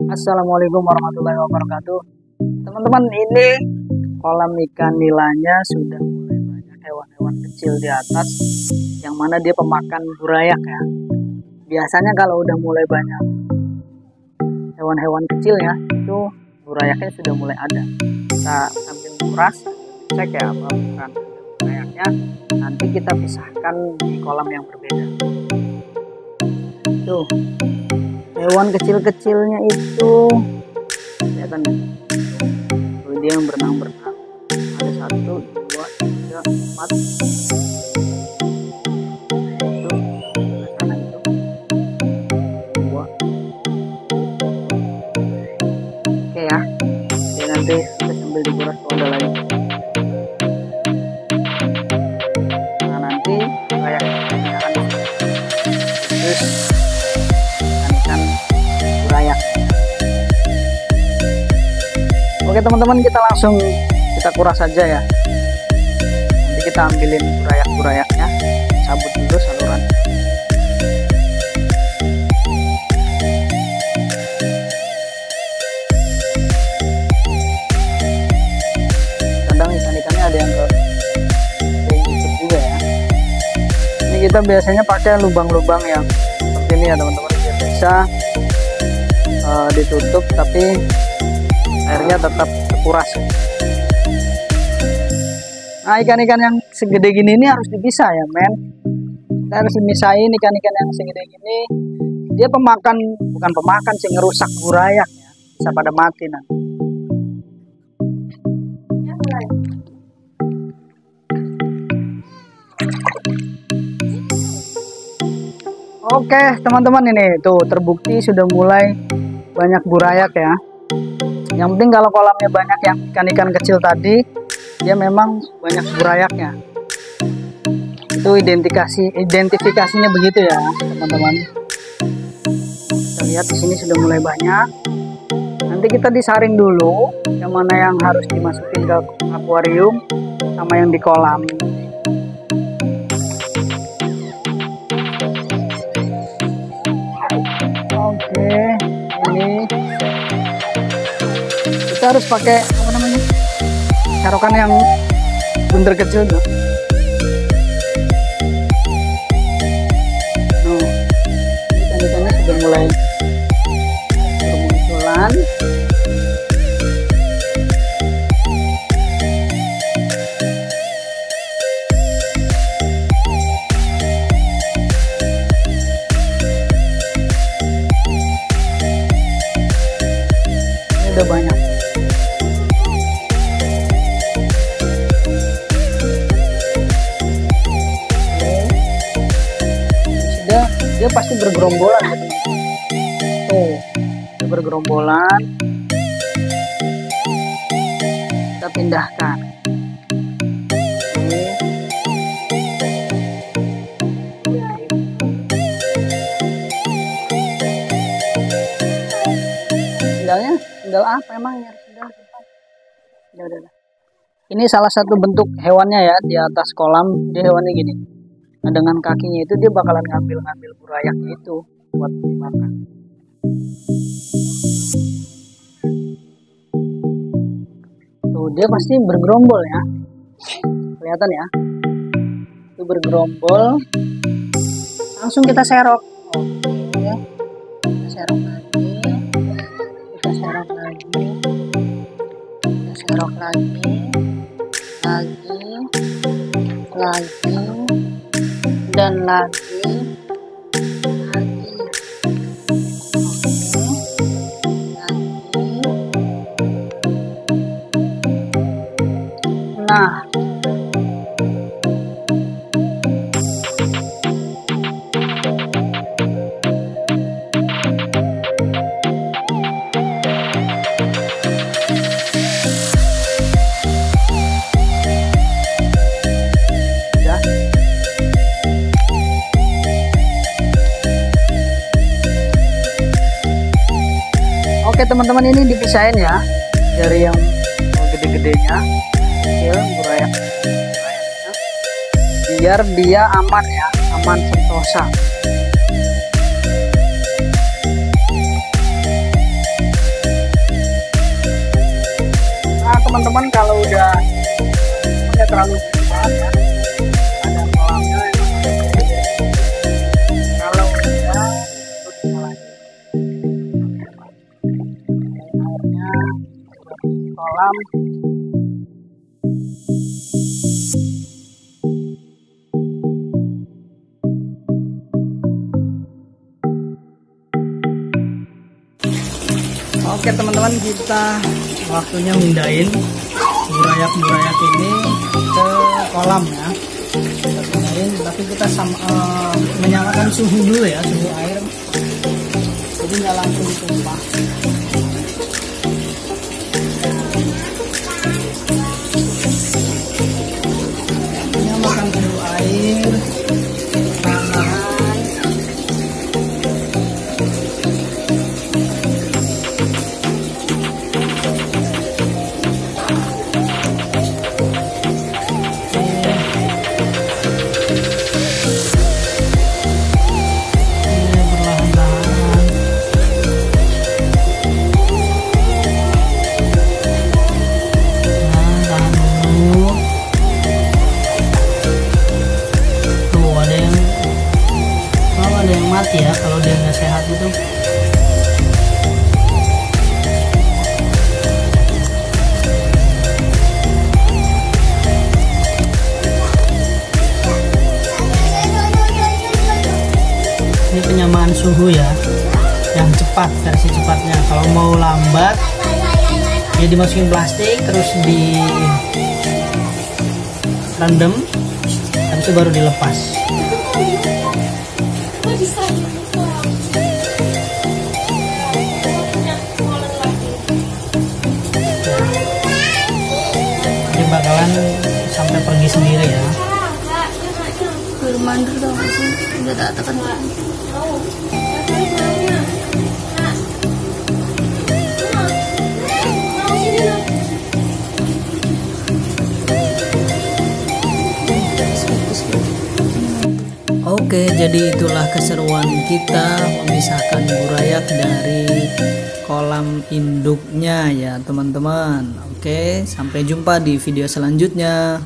Assalamualaikum warahmatullahi wabarakatuh. Teman-teman, ini kolam ikan nilanya sudah mulai banyak hewan-hewan kecil di atas, yang mana dia pemakan burayak ya. Biasanya kalau udah mulai banyak hewan-hewan kecil ya, itu burayaknya sudah mulai ada. Kita sambil kuras, cek ya apa bukan burayaknya. Nanti kita pisahkan di kolam yang berbeda. Tuh, hewan kecil-kecilnya itu kelihatan ya. Tuh, dia yang berenang-berenang. Ada 1, 2, 3, 4. Itu sana itu 2. Oke ya. Jadi nanti kita sambil dikuras kalau ada lagi. Nah, nanti kayak akan terus ikan burayak. Oke teman-teman, kita langsung kuras saja ya. Nanti kita ambilin burayak-burayaknya, cabut dulu saluran. Kadang ikan-ikannya ada yang ikut juga ya. Ini kita biasanya pakai lubang-lubang yang seperti ini ya teman-teman, biar bisa ditutup tapi airnya tetap terkuras. Nah, ikan-ikan yang segede gini ini harus dipisah ya men. Kita harus misahin ikan-ikan yang segede gini. Dia pemakan, bukan pemakan sih, ngerusak burayak ya. Bisa pada mati nanti. Oke teman-teman, ini tuh terbukti sudah mulai banyak burayak ya. Yang penting kalau kolamnya banyak yang ikan-ikan kecil tadi, dia memang banyak burayaknya. Itu identifikasinya begitu ya teman-teman. Kita lihat di sini sudah mulai banyak. Nanti kita disaring dulu yang mana yang harus dimasukin ke akuarium sama yang di kolam. Oke, ini kita harus pakai apa namanya, serokan yang bunder kecil tuh. Nah, ikan-ikannya sudah mulai bermunculan. Ini udah banyak. Dia pasti bergerombolan ya. Tuh, dia bergerombolan. Kita pindahkan. Sendal apa emangnya? Udah. Ini salah satu bentuk hewannya ya, di atas kolam dia hewannya gini. Nah, dengan kakinya itu dia bakalan ngambil burayaknya itu buat dimakan. Tuh, dia pasti bergerombol ya. Kelihatan ya. Itu bergerombol. Langsung kita serok. Ya. Kita serok lagi. Kita serok lagi. Kita serok lagi. Lagi. Dan lagi. Nah, oke teman-teman, ini dipisahin ya dari yang gede-gedenya, kecil burayaknya, biar dia aman ya, aman sentosa. teman-teman kalau udah terlalu besar ya, ada kolamnya kalau udah itu lagi airnya kolam. Oke teman-teman, kita waktunya mindahin burayak-burayak ini ke kolam ya. Kita pindahin, tapi kita menyalakan suhu dulu ya, suhu air. Jadi nggak langsung tumpah. Nyalakan suhu air. Mati ya kalau dia nggak sehat gitu. Ini penyamaan suhu ya, yang cepat, versi cepatnya. Kalau mau lambat dia dimasukin plastik terus di rendam, habis itu baru dilepas. Ini bakalan sampai pergi sendiri ya. Bermandur dong sih, udah tak tekan. Oke, jadi itulah keseruan kita memisahkan burayak dari kolam induknya ya teman-teman. Oke, sampai jumpa di video selanjutnya.